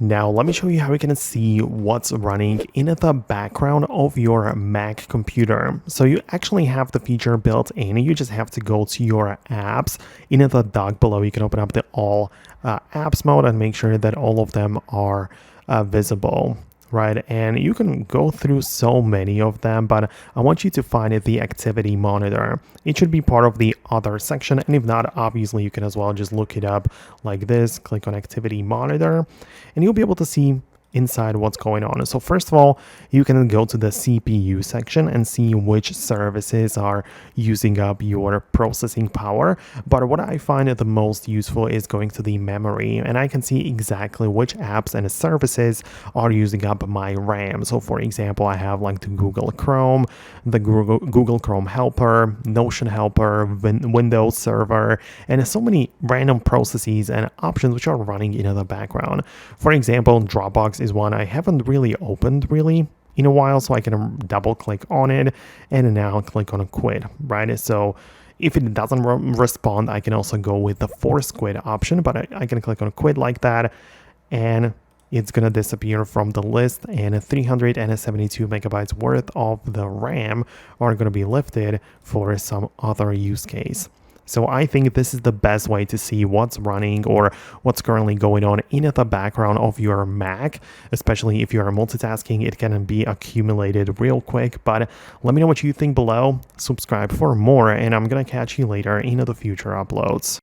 Now, let me show you how you can see what's running in the background of your Mac computer. So you actually have the feature built in. You just have to go to your apps. In the dock below, you can open up the all apps mode and make sure that all of them are visible. Right, and you can go through so many of them, but I want you to find the activity monitor. It should be part of the other section, and if not, obviously you can as well just look it up like this, click on activity monitor, and you'll be able to see inside what's going on. So first of all, you can go to the CPU section and see which services are using up your processing power. But what I find the most useful is going to the memory, and I can see exactly which apps and services are using up my RAM. So for example, I have like the Google Chrome, the Google Chrome helper, Notion helper, Windows server, and so many random processes and options which are running in the background. For example, Dropbox is one I haven't really opened in a while, so I can double click on it and now click on quit, right? So if it doesn't respond, I can also go with the force quit option, but I can click on quit like that, and it's gonna disappear from the list, and 372 megabytes worth of the RAM are gonna be lifted for some other use case. So I think this is the best way to see what's running or what's currently going on in the background of your Mac, especially if you're multitasking. It can be accumulated real quick, but let me know what you think below. Subscribe for more, and I'm gonna catch you later in the future uploads.